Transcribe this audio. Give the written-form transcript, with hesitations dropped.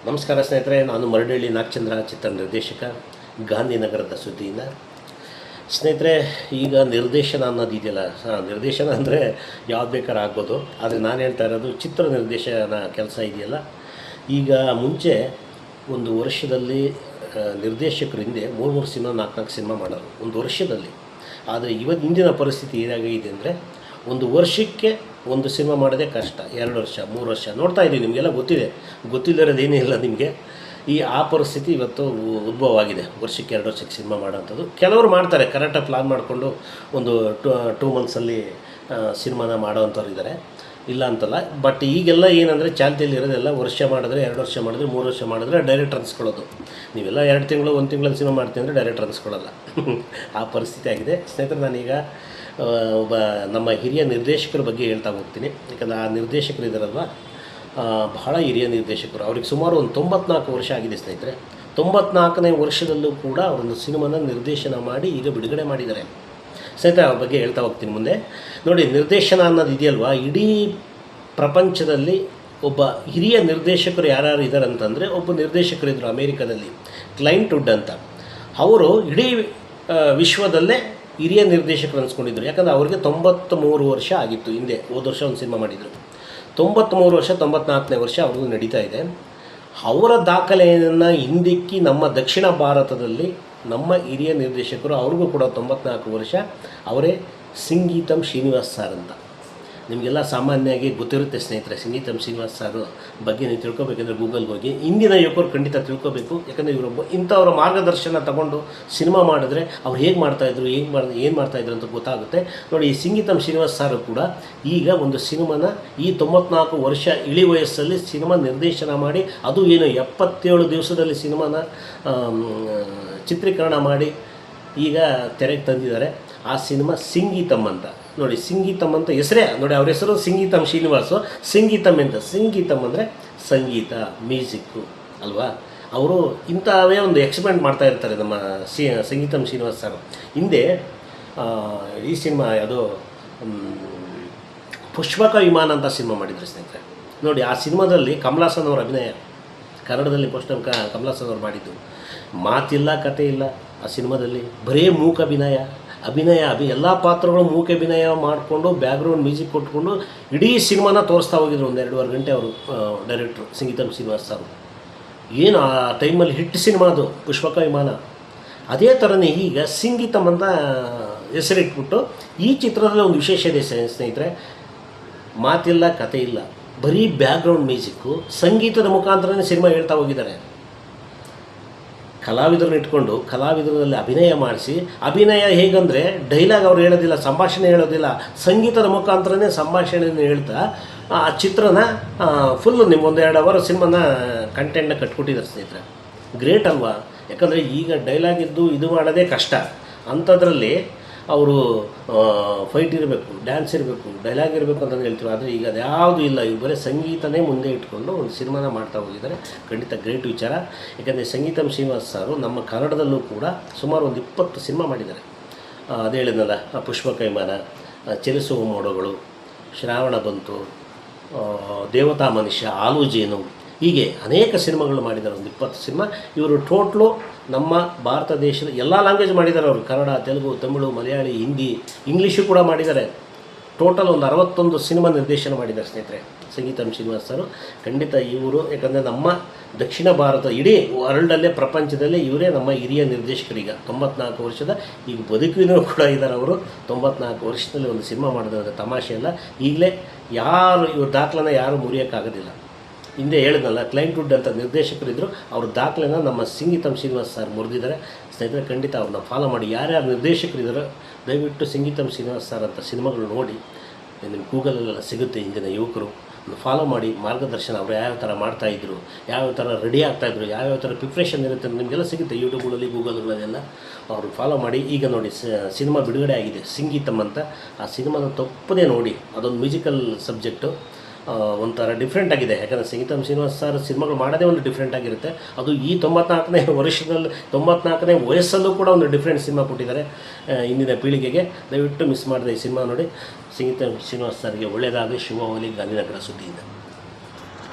ನಮಸ್ಕಾರ ಸ್ನೇಹಿತರೆ, ನಾನು ಮರಡಳ್ಳಿ ನಾಗಚಂದ್ರ, ಚಿತ್ರ ನಿರ್ದೇಶಕ, ಗಾಂಧಿನಗರದ ಸುದ್ದಿಯಿಂದ. ಸ್ನೇಹಿತರೆ, ಈಗ ನಿರ್ದೇಶನ ಅನ್ನೋದು ಇದೆಯಲ್ಲ, ನಿರ್ದೇಶನ ಅಂದರೆ ಯಾವ್ದು ಬೇಕಾದ್ರೂ ಆಗ್ಬೋದು. ಆದರೆ ನಾನು ಹೇಳ್ತಾ ಇರೋದು ಚಿತ್ರ ನಿರ್ದೇಶನ ಕೆಲಸ ಇದೆಯಲ್ಲ. ಈಗ ಮುಂಚೆ ಒಂದು ವರ್ಷದಲ್ಲಿ ನಿರ್ದೇಶಕರು ಹಿಂದೆ 3 ಸಿನಿಮಾ 4 ಸಿನಿಮಾ ಮಾಡೋರು ಒಂದು ವರ್ಷದಲ್ಲಿ. ಆದರೆ ಇಂದಿನ ಪರಿಸ್ಥಿತಿ ಏನಾಗಿದೆ ಅಂದರೆ, ಒಂದು ವರ್ಷಕ್ಕೆ ಒಂದು ಸಿನಿಮಾ ಮಾಡೋದೇ ಕಷ್ಟ. 2 ವರ್ಷ 3 ವರ್ಷ ನೋಡ್ತಾ ಇದ್ದೀವಿ, ನಿಮಗೆಲ್ಲ ಗೊತ್ತಿಲ್ಲದಿರೋದು ಏನೇ ಇಲ್ಲ ನಿಮಗೆ. ಆ ಪರಿಸ್ಥಿತಿ ಇವತ್ತು ಉದ್ಭವ ಆಗಿದೆ. ವರ್ಷಕ್ಕೆ 2 ವರ್ಷಕ್ಕೆ ಸಿನಿಮಾ ಮಾಡೋಂಥದ್ದು. ಕೆಲವರು ಮಾಡ್ತಾರೆ, ಕರೆಕ್ಟಾಗಿ ಪ್ಲಾನ್ ಮಾಡಿಕೊಂಡು ಒಂದು 2 ಮಂತ್ಸಲ್ಲಿ ಸಿನಿಮಾನ ಮಾಡೋವಂಥವ್ರು ಇದ್ದಾರೆ, ಇಲ್ಲ ಅಂತಲ್ಲ. ಬಟ್ ಈಗೆಲ್ಲ ಏನಂದರೆ, ಚಾಲ್ತಿಯಲ್ಲಿ ಇರೋದೆಲ್ಲ ವರ್ಷ ಮಾಡಿದ್ರೆ, 2 ವರ್ಷ ಮಾಡಿದ್ರೆ, 3 ವರ್ಷ ಮಾಡಿದ್ರೆ ಡೈರೆಕ್ಟ್ ಅನ್ಸ್ಕೊಳ್ಳೋದು. ನೀವೆಲ್ಲ 2 ತಿಂಗಳು 1 ತಿಂಗಳಲ್ಲಿ ಸಿನಿಮಾ ಮಾಡ್ತೀನಿ ಅಂದರೆ ಡೈರೆಕ್ಟ್ ಅನ್ಸ್ಕೊಳ್ಳಲ್ಲ. ಆ ಪರಿಸ್ಥಿತಿ ಆಗಿದೆ ಸ್ನೇಹಿತರೆ. ನಾನೀಗ ಒಬ್ಬ ನಮ್ಮ ಹಿರಿಯ ನಿರ್ದೇಶಕರ ಬಗ್ಗೆ ಹೇಳ್ತಾ ಹೋಗ್ತೀನಿ. ಯಾಕಂದರೆ ಆ ನಿರ್ದೇಶಕರು ಇದ್ದಾರಲ್ವ, ಬಹಳ ಹಿರಿಯ ನಿರ್ದೇಶಕರು. ಅವ್ರಿಗೆ ಸುಮಾರು ಒಂದು 94 ವರ್ಷ ಆಗಿದೆ ಸ್ನೇಹಿತರೆ. 94ನೇ ವರ್ಷದಲ್ಲೂ ಕೂಡ ಅವರೊಂದು ಸಿನಿಮಾನ ನಿರ್ದೇಶನ ಮಾಡಿ ಈಗ ಬಿಡುಗಡೆ ಮಾಡಿದ್ದಾರೆ ಸ್ನೇಹಿತರೆ. ಅವ್ರ ಬಗ್ಗೆ ಹೇಳ್ತಾ ಹೋಗ್ತೀನಿ ಮುಂದೆ. ನೋಡಿ, ನಿರ್ದೇಶನ ಅನ್ನೋದು ಇದೆಯಲ್ವ, ಇಡೀ ಪ್ರಪಂಚದಲ್ಲಿ ಒಬ್ಬ ಹಿರಿಯ ನಿರ್ದೇಶಕರು ಯಾರ್ಯಾರು ಇದ್ದಾರೆ ಅಂತಂದರೆ, ಒಬ್ಬ ನಿರ್ದೇಶಕರಿದ್ದರು ಅಮೇರಿಕಾದಲ್ಲಿ, ಕ್ಲೈಂಟ್ ವುಡ್ ಅಂತ. ಅವರು ಇಡೀ ವಿಶ್ವದಲ್ಲೇ ಹಿರಿಯ ನಿರ್ದೇಶಕರು ಅನ್ಸ್ಕೊಂಡಿದ್ರು. ಯಾಕಂದರೆ ಅವ್ರಿಗೆ 93 ವರ್ಷ ಆಗಿತ್ತು ಹಿಂದೆ. ಹೋದ ವರ್ಷ ಒಂದು ಸಿನಿಮಾ ಮಾಡಿದರು. 93 ವರ್ಷ, 94ನೇ ವರ್ಷ ಅವ್ರಿಗೂ ನಡೀತಾ ಇದೆ. ಅವರ ದಾಖಲೆಯನ್ನು ಹಿಂದಿಕ್ಕಿ ನಮ್ಮ ದಕ್ಷಿಣ ಭಾರತದಲ್ಲಿ ನಮ್ಮ ಹಿರಿಯ ನಿರ್ದೇಶಕರು, ಅವ್ರಿಗೂ ಕೂಡ 94 ವರ್ಷ, ಅವರೇ ಸಂಗೀತಂ ಶ್ರೀನಿವಾಸ್ ಸರ್ ಅಂತ. ನಿಮಗೆಲ್ಲ ಸಾಮಾನ್ಯವಾಗಿ ಗೊತ್ತಿರುತ್ತೆ ಸ್ನೇಹಿತರೆ. ಸಂಗೀತಂ ಶ್ರೀನಿವಾಸ್ ಸರ್ ಬಗ್ಗೆ ನೀವು ತಿಳ್ಕೊಬೇಕಂದ್ರೆ ಗೂಗಲ್ಗೆ ಹೋಗಿ. ಇಂದಿನ ಯುವಕರು ಖಂಡಿತ ತಿಳ್ಕೊಬೇಕು. ಯಾಕಂದರೆ ಇವರೊಬ್ಬ ಇಂಥವ್ರ ಮಾರ್ಗದರ್ಶನ ತಗೊಂಡು ಸಿನಿಮಾ ಮಾಡಿದ್ರೆ ಅವ್ರು ಹೇಗೆ ಮಾಡ್ತಾಯಿದ್ರು, ಏನು ಮಾಡ್ತಾಯಿದ್ರು ಅಂತ ಗೊತ್ತಾಗುತ್ತೆ. ನೋಡಿ, ಈ ಸಂಗೀತಂ ಶ್ರೀನಿವಾಸ್ ಸರ್ ಕೂಡ ಈಗ ಒಂದು ಸಿನಿಮಾನ ಈ 94 ವರ್ಷ ಇಳಿ ವಯಸ್ಸಲ್ಲಿ ಸಿನಿಮಾ ನಿರ್ದೇಶನ ಮಾಡಿ, ಅದು ಏನು 77 ದಿವಸದಲ್ಲಿ ಸಿನಿಮಾನ ಚಿತ್ರೀಕರಣ ಮಾಡಿ ಈಗ ತೆರೆಗೆ ತಂದಿದ್ದಾರೆ. ಆ ಸಿನಿಮಾ ಸಂಗೀತಂ ಅಂತ. ನೋಡಿ, ಸಂಗೀತಂ ಅಂತ ಹೆಸರೇ ನೋಡಿ, ಅವ್ರ ಹೆಸರು ಸಂಗೀತಂ ಶ್ರೀನಿವಾಸು. ಸಂಗೀತಂ ಅಂತ, ಸಂಗೀತಂ ಅಂದರೆ ಸಂಗೀತ, ಮ್ಯೂಸಿಕ್ಕು ಅಲ್ವಾ. ಅವರು ಇಂಥವೇ ಒಂದು ಎಕ್ಸ್ಪೆರಿಮೆಂಟ್ ಮಾಡ್ತಾ ಇರ್ತಾರೆ ನಮ್ಮ ಸಂಗೀತಂ ಶ್ರೀನಿವಾಸ್ ಸರ್. ಹಿಂದೆ ಈ ಸಿನಿಮಾ ಯಾವುದೋ ಪುಷ್ಪಕ ವಿಮಾನ ಅಂತ ಸಿನಿಮಾ ಮಾಡಿದ್ರು ಸ್ನೇಹಿತರೆ. ನೋಡಿ, ಆ ಸಿನಿಮಾದಲ್ಲಿ ಕಮಲಾಸನ್ ಅವರ ಅಭಿನಯ, ಕನ್ನಡದಲ್ಲಿ ಕಮಲಾಸನ್ ಅವರು ಮಾಡಿದ್ದು. ಮಾತಿಲ್ಲ, ಕತೆ ಇಲ್ಲ ಆ ಸಿನಿಮಾದಲ್ಲಿ. ಬರೀ ಮೂಕ ಅಭಿನಯ ಎಲ್ಲ ಪಾತ್ರಗಳು ಮೂಕ ಅಭಿನಯ ಮಾಡಿಕೊಂಡು ಬ್ಯಾಕ್ಗ್ರೌಂಡ್ ಮ್ಯೂಸಿಕ್ ಕೊಟ್ಕೊಂಡು ಇಡೀ ಸಿನಿಮಾನ ತೋರಿಸ್ತಾ ಹೋಗಿದ್ರು. 1-2.5 ಗಂಟೆ ಅವರು ಡೈರೆಕ್ಟ್ರು ಸಂಗೀತಂ ಶ್ರೀನಿವಾಸ್ ಸರ್. ಏನು ಆ ಟೈಮಲ್ಲಿ ಹಿಟ್ ಸಿನಿಮಾ ಅದು ಪುಷ್ಪಕ ವಿಮಾನ. ಅದೇ ಥರನೇ ಈಗ ಸಂಗೀತಂ ಅಂತ ಹೆಸರಿಟ್ಬಿಟ್ಟು ಈ ಚಿತ್ರದಲ್ಲಿ ಒಂದು ವಿಶೇಷ ಇದೆ ಸ್ನೇಹಿತರೆ. ಮಾತಿಲ್ಲ, ಕತೆ ಇಲ್ಲ, ಬರೀ ಬ್ಯಾಕ್ಗ್ರೌಂಡ್ ಮ್ಯೂಸಿಕ್ಕು, ಸಂಗೀತದ ಮುಖಾಂತರನೇ ಸಿನಿಮಾ ಹೇಳ್ತಾ ಹೋಗಿದ್ದಾರೆ. ಕಲಾವಿದರನ್ನ ಇಟ್ಕೊಂಡು ಕಲಾವಿದರಲ್ಲಿ ಅಭಿನಯ ಮಾಡಿಸಿ, ಅಭಿನಯ ಹೇಗಂದರೆ ಡೈಲಾಗ್ ಅವ್ರು ಹೇಳೋದಿಲ್ಲ, ಸಂಭಾಷಣೆ ಹೇಳೋದಿಲ್ಲ, ಸಂಗೀತದ ಮುಖಾಂತರನೇ ಸಂಭಾಷಣೆಯನ್ನು ಹೇಳ್ತಾ ಆ ಚಿತ್ರನ ಫುಲ್ಲು ನಿಮ್ಮ 1-2 ಅವರ್ ಸಿನಿಮಾನ ಕಂಟೆಂಟ್ನ ಕಟ್ಕೊಟ್ಟಿದ್ದಾರೆ ಸ್ನೇಹಿತರೆ. ಗ್ರೇಟ್ ಅಲ್ವಾ. ಯಾಕಂದರೆ ಈಗ ಡೈಲಾಗ್ ಇದ್ದು ಇದು ಮಾಡೋದೇ ಕಷ್ಟ. ಅಂಥದ್ರಲ್ಲಿ ಅವರು ಫೈಟ್ ಇರಬೇಕು, ಡ್ಯಾನ್ಸ್ ಇರಬೇಕು, ಡೈಲಾಗ್ ಇರಬೇಕು ಅಂತ ಹೇಳ್ತೀವಿ. ಆದರೆ ಈಗ ಅದ್ಯಾವುದೂ ಇಲ್ಲ. ಈಗ ಬರೀ ಸಂಗೀತನೇ ಮುಂದೆ ಇಟ್ಕೊಂಡು ಒಂದು ಸಿನಿಮಾನ ಮಾಡ್ತಾ ಹೋಗಿದ್ದಾರೆ. ಖಂಡಿತ ಗ್ರೇಟ್ ವಿಚಾರ. ಯಾಕಂದರೆ ಸಂಗೀತಂ ಶ್ರೀನಿವಾಸ್ ಸಾರು ನಮ್ಮ ಕನ್ನಡದಲ್ಲೂ ಕೂಡ ಸುಮಾರು ಒಂದು 20 ಸಿನಿಮಾ ಮಾಡಿದ್ದಾರೆ. ಅದೇ ಹೇಳಿದ್ನಲ್ಲ, ಪುಷ್ಪಕ ವಿಮಾನ, ಚಲಿಸುವ ಮೋಡಗಳು, ಶ್ರಾವಣ ಬಂತು, ದೇವತಾ ಮನುಷ್ಯ, ಆಲು ಜೇನು, ಹೀಗೆ ಅನೇಕ ಸಿನಿಮಾಗಳು ಮಾಡಿದ್ದಾರೆ. ಒಂದು 20 ಸಿನಿಮಾ. ಇವರು ಟೋಟ್ಲು ನಮ್ಮ ಭಾರತ ದೇಶದ ಎಲ್ಲ ಲ್ಯಾಂಗ್ವೇಜ್ ಮಾಡಿದ್ದಾರೆ ಅವರು. ಕನ್ನಡ, ತೆಲುಗು, ತಮಿಳು, ಮಲಯಾಳಿ, ಹಿಂದಿ, ಇಂಗ್ಲೀಷು ಕೂಡ ಮಾಡಿದ್ದಾರೆ. ಟೋಟಲ್ ಒಂದು 61 ಸಿನಿಮಾ ನಿರ್ದೇಶನ ಮಾಡಿದ್ದಾರೆ ಸ್ನೇಹಿತರೆ ಸಂಗೀತಂ ಶ್ರೀನಿವಾಸ್ ಸರ್. ಖಂಡಿತ ಇವರು, ಯಾಕಂದರೆ ನಮ್ಮ ದಕ್ಷಿಣ ಭಾರತ, ಇಡೀ ವರ್ಲ್ಡಲ್ಲೇ, ಪ್ರಪಂಚದಲ್ಲೇ ಇವರೇ ನಮ್ಮ ಹಿರಿಯ ನಿರ್ದೇಶಕರೀಗ. 94 ವರ್ಷದ ಈಗ ಬದುಕಿನೂ ಕೂಡ ಇದ್ದಾರೆ ಅವರು. 94 ವರ್ಷದಲ್ಲಿ ಒಂದು ಸಿನಿಮಾ ಮಾಡಿದ್ರೆ ತಮಾಷೆ ಅಲ್ಲ. ಈಗಲೇ ಯಾರು ಇವ್ರ ದಾಖಲೆನ ಯಾರು ಮುರಿಯೋಕ್ಕಾಗೋದಿಲ್ಲ. ಹಿಂದೆ ಹೇಳಿದ್ನಲ್ಲ, ಕ್ಲೈಂಟ್ ವುಡ್ ಅಂತ ನಿರ್ದೇಶಕರಿದ್ದರು. ಅವ್ರ ದಾಖಲೆನ ನಮ್ಮ ಸಂಗೀತಂ ಶ್ರೀನಿವಾಸ್ ಸರ್ ಮುರಿದಿದ್ದಾರೆ ಸ್ನೇಹಿತರೆ. ಖಂಡಿತ ಅವ್ರನ್ನ ಫಾಲೋ ಮಾಡಿ. ಯಾರ್ಯಾರು ನಿರ್ದೇಶಕರಿದ್ದಾರೋ ದಯವಿಟ್ಟು ಸಂಗೀತಂ ಶ್ರೀನಿವಾಸ್ ಸರ್ ಅಂತ ಸಿನಿಮಾಗಳು ನೋಡಿ. ನಿಮ್ಮ ಗೂಗಲಲ್ಲೆಲ್ಲ ಸಿಗುತ್ತೆ. ಇಂದಿನ ಯುವಕರು ಫಾಲೋ ಮಾಡಿ, ಮಾರ್ಗದರ್ಶನ ಅವರು ಯಾವ್ಯಾವ ಥರ ಮಾಡ್ತಾಯಿದ್ರು, ಯಾವ್ಯಾವ ಥರ ರೆಡಿ ಆಗ್ತಾಯಿದ್ರು, ಯಾವ್ಯಾವ ಥರ ಪ್ರಿಪ್ರೇಷನ್ ಇರುತ್ತೆ ನಿಮಗೆಲ್ಲ ಸಿಗುತ್ತೆ ಯೂಟ್ಯೂಬ್ಗಳಲ್ಲಿ, ಗೂಗಲ್ಗಳಲ್ಲೆಲ್ಲ. ಅವರು ಫಾಲೋ ಮಾಡಿ. ಈಗ ನೋಡಿ, ಸಿನಿಮಾ ಬಿಡುಗಡೆ ಆಗಿದೆ ಸಂಗೀತಂ ಅಂತ. ಆ ಸಿನಿಮಾನ ತಪ್ಪದೇ ನೋಡಿ. ಅದೊಂದು ಮ್ಯೂಸಿಕಲ್ ಸಬ್ಜೆಕ್ಟು, ಒಂಥರ ಡಿಫ್ರೆಂಟ್ ಆಗಿದೆ. ಯಾಕಂದರೆ ಸಂಗೀತಂ ಶ್ರೀನಿವಾಸ್ ಸರ್ ಸಿನಿಮಾಗಳು ಮಾಡೋದೇ ಒಂದು ಡಿಫ್ರೆಂಟ್ ಆಗಿರುತ್ತೆ. ಅದು ಈ 94ನೇ ವರ್ಷದಲ್ಲಿ 94ನೇ ವಯಸ್ಸಲ್ಲೂ ಕೂಡ ಒಂದು ಡಿಫ್ರೆಂಟ್ ಸಿನಿಮಾ ಕೊಟ್ಟಿದ್ದಾರೆ ಇಂದಿನ ಪೀಳಿಗೆಗೆ. ದಯವಿಟ್ಟು ಮಿಸ್ ಮಾಡಿದೆ ಈ ಸಿನಿಮಾ ನೋಡಿ. ಸಂಗೀತಂ ಶ್ರೀನಿವಾಸ್ ಸರ್ಗೆ ಒಳ್ಳೆಯದಾಗಲಿ. ಶುಭವಾಗಲಿ. ಗಾಂಧಿನಗರ ಸುದ್ದಿಯಿಂದ.